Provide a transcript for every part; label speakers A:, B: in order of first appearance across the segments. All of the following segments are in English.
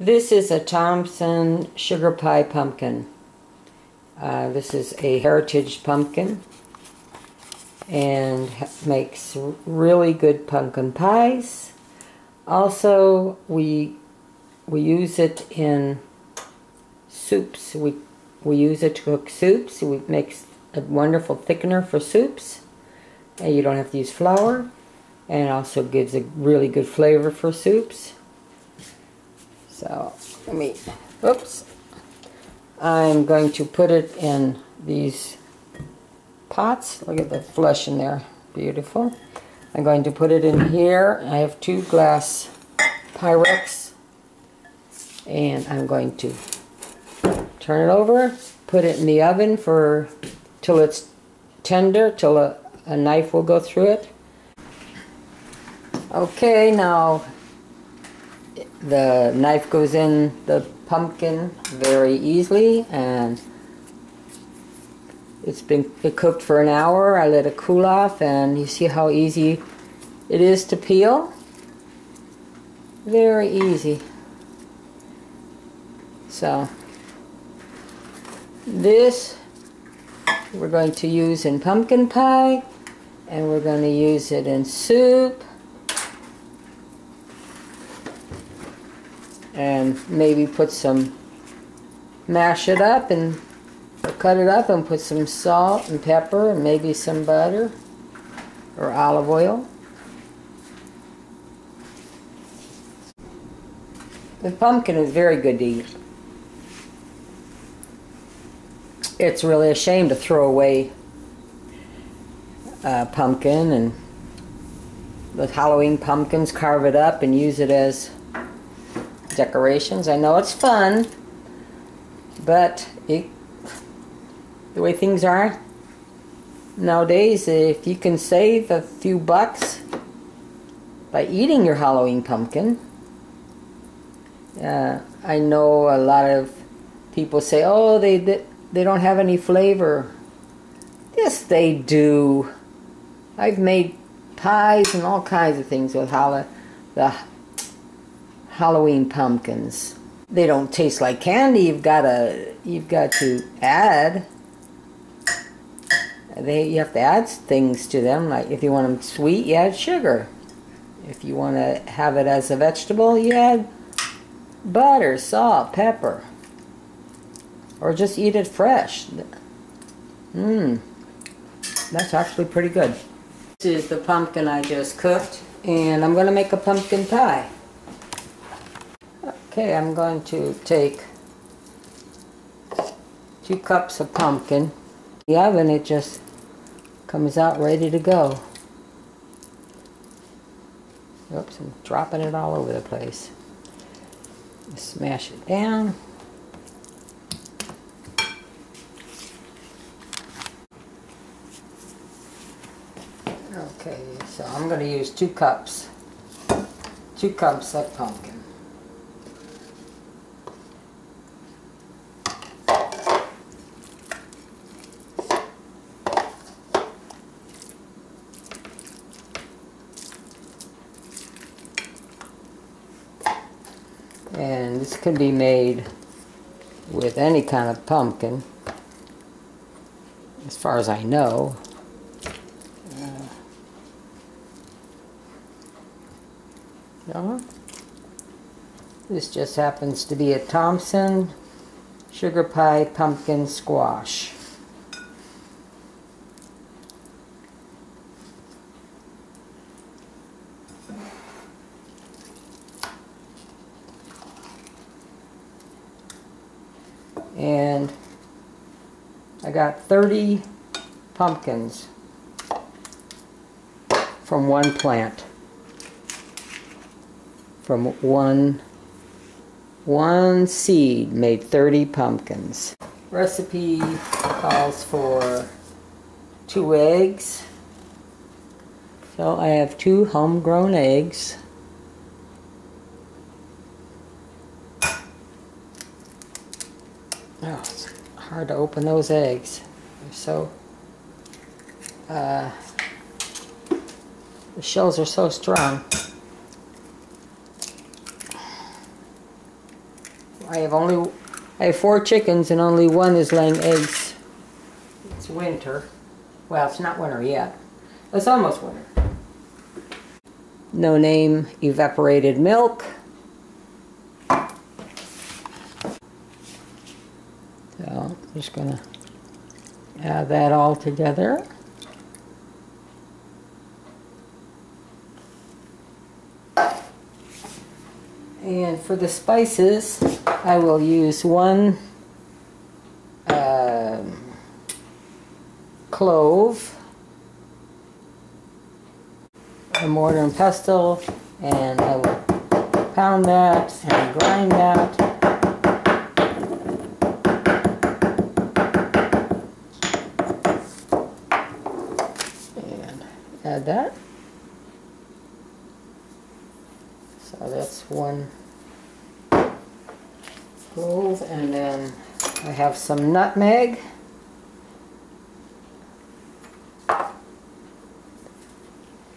A: This is a Thompson Sugar Pie Pumpkin. This is a heritage pumpkin and makes really good pumpkin pies. Also, we use it in soups. We use it to cook soups. It makes a wonderful thickener for soups, and you don't have to use flour. And it also gives a really good flavor for soups. So I'm going to put it in these pots. Look at the flesh in there, beautiful. I'm going to put it in here. I have 2 glass Pyrex, and I'm going to turn it over, put it in the oven till it's tender, till a knife will go through it. Okay, now the knife goes in the pumpkin very easily, and it cooked for an hour. I let it cool off, and you see how easy it is to peel. Very easy. So this we're going to use in pumpkin pie, and we're going to use it in soup, and maybe mash it up and cut it up and put some salt and pepper and maybe some butter or olive oil. The pumpkin is very good to eat. It's really a shame to throw away pumpkin, and the Halloween pumpkins, carve it up and use it as decorations. I know it's fun, but the way things are nowadays, if you can save a few bucks by eating your Halloween pumpkin, I know a lot of people say, oh, they don't have any flavor. Yes, they do. I've made pies and all kinds of things with the Halloween pumpkins. They don't taste like candy. You've got to add. You have to add things to them. Like if you want them sweet, you add sugar. If you want to have it as a vegetable, you add butter, salt, pepper, or just eat it fresh. That's actually pretty good. This is the pumpkin I just cooked, and I'm going to make a pumpkin pie. Okay, I'm going to take 2 cups of pumpkin. In the oven, it just comes out ready to go. Oops, I'm dropping it all over the place. Smash it down. Okay, so I'm going to use 2 cups. 2 cups of pumpkin. And this can be made with any kind of pumpkin, as far as I know. This just happens to be a Thompson Sugar Pie Pumpkin Squash. And I got 30 pumpkins from one plant. From one seed made 30 pumpkins. Recipe calls for 2 eggs. So I have 2 homegrown eggs. Oh, it's hard to open those eggs. They're so the shells are so strong. I have 4 chickens and only one is laying eggs. It's winter. Well, it's not winter yet. It's almost winter. No name evaporated milk. So I'm just gonna add that all together. And for the spices, I will use 1 clove, a mortar and pestle, and I will pound that and grind that. And add that. So that's 1 clove, and then I have some nutmeg.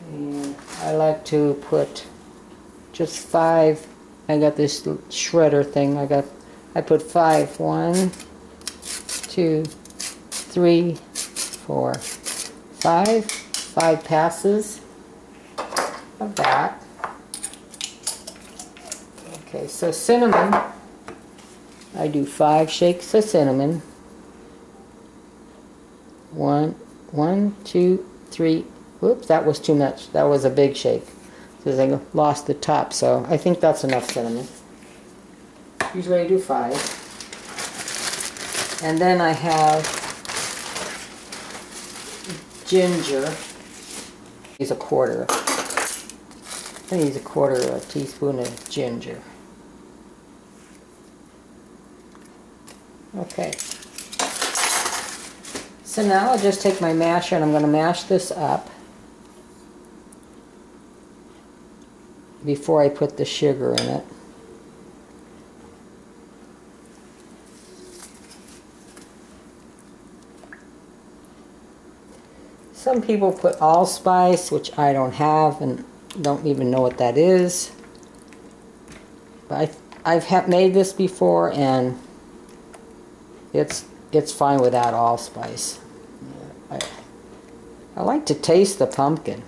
A: And I like to put just 5. I got this shredder thing. I put 5. 1, 2, 3, 4, 5. 5 passes of that. Okay, so cinnamon, I do 5 shakes of cinnamon. 1, 2, 3. Whoops, that was too much. That was a big shake because I lost the top, so I think that's enough cinnamon. Usually I do 5. And then I have ginger. Use a quarter. I use a quarter of a teaspoon of ginger. Okay. So now I'll just take my masher and I'm going to mash this up before I put the sugar in it. Some people put allspice, which I don't have and don't even know what that is. But I've made this before and it's fine without allspice. I like to taste the pumpkin.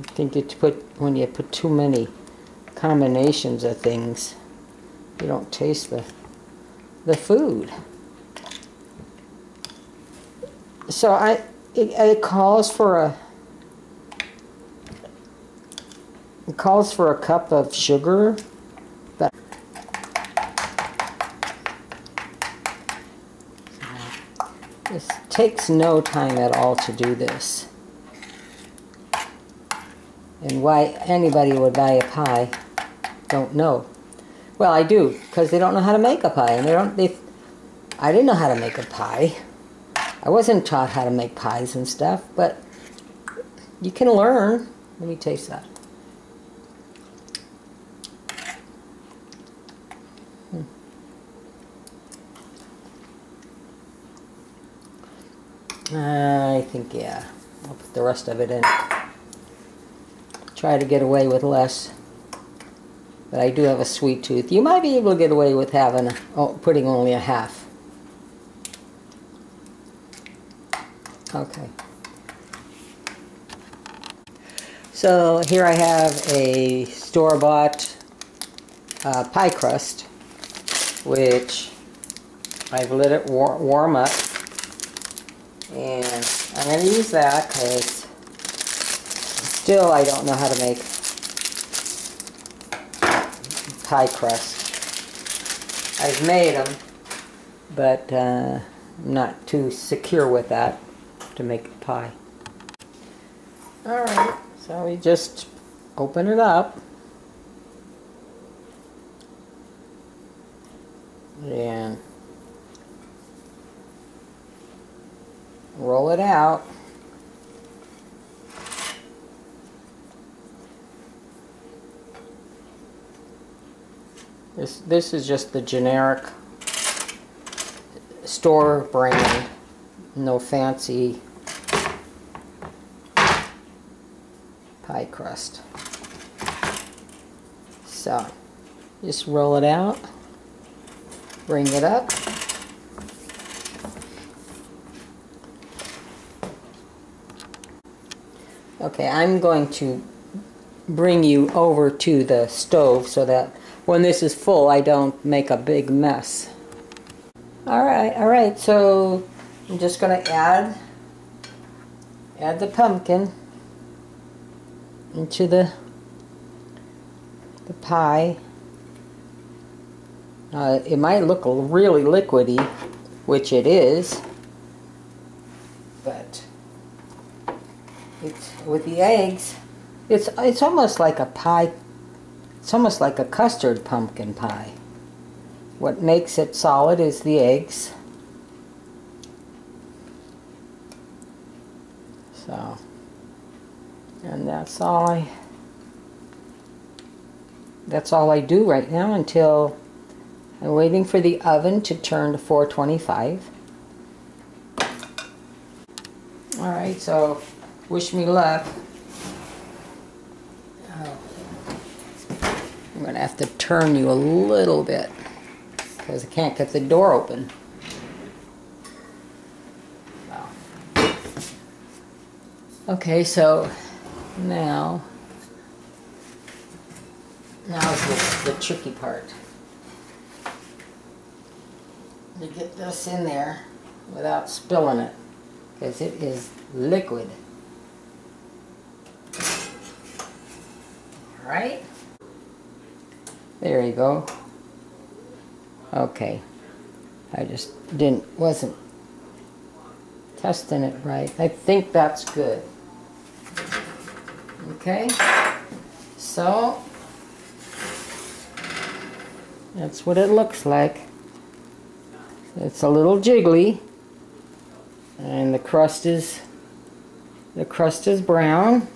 A: I think when you put too many combinations of things, you don't taste the food. So it calls for a cup of sugar, but this takes no time at all to do this. And why anybody would buy a pie, don't know. Well, I do, because they don't know how to make a pie, and I didn't know how to make a pie. I wasn't taught how to make pies and stuff, but you can learn. Let me taste that. I think, yeah, I'll put the rest of it in. Try to get away with less, but I do have a sweet tooth. You might be able to get away with putting only a half. Okay. So here I have a store-bought pie crust, which I've let it warm up, and I'm going to use that because still I don't know how to make pie crust. I've made them, but I'm not too secure with that to make a pie. Alright, so we just open it up and roll it out. This is just the generic store brand, no fancy pie crust. So, just roll it out, bring it up. Okay, I'm going to bring you over to the stove so that when this is full, I don't make a big mess. All right, so I'm just going to add the pumpkin into the pie. It might look really liquidy, which it is, but it's with the eggs. It's almost like a pie. It's almost like a custard pumpkin pie. What makes it solid is the eggs. So, and that's all I do right now until I'm waiting for the oven to turn to 425. All right, so wish me luck. I'm going to have to turn you a little bit because I can't get the door open. Okay, so now's the tricky part. To get this in there without spilling it, because it is liquid. All right, there you go. Okay, I just wasn't testing it right. I think that's good. Okay, so that's what it looks like. It's a little jiggly, and the crust is brown.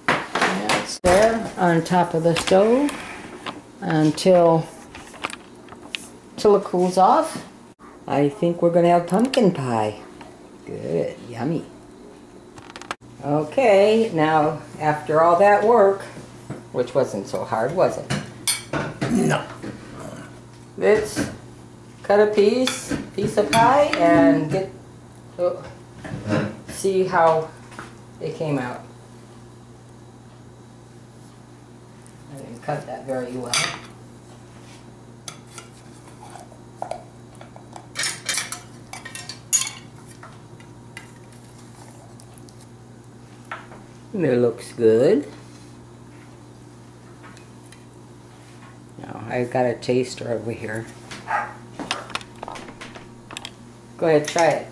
A: And it's there on top of the stove until it cools off. I think we're going to have pumpkin pie. Good, yummy. Okay, now after all that work, which wasn't so hard, was it? No. Let's cut a piece of pie and see how they came out. I didn't cut that very well. It looks good. Now I've got a taster over here. Go ahead, try it.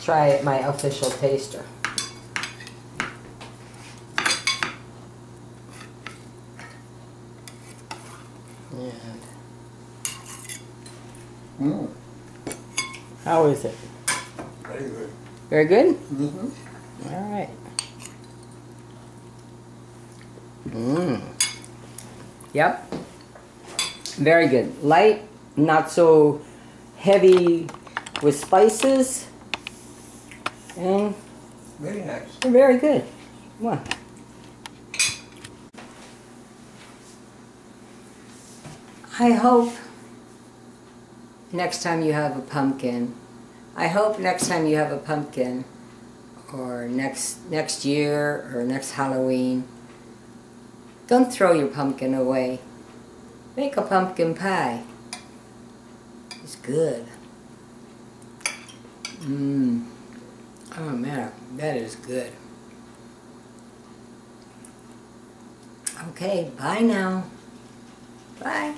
A: Try it, my official taster. And how is it?
B: Very good.
A: Very good?
B: Mm-hmm.
A: All right. Yep. Very good. Light, not so heavy with spices, and
B: Very nice.
A: very good. Wow. I hope next time you have a pumpkin, or next year or next Halloween, don't throw your pumpkin away. Make a pumpkin pie. It's good. Oh man, that is good. Okay, bye now. Bye.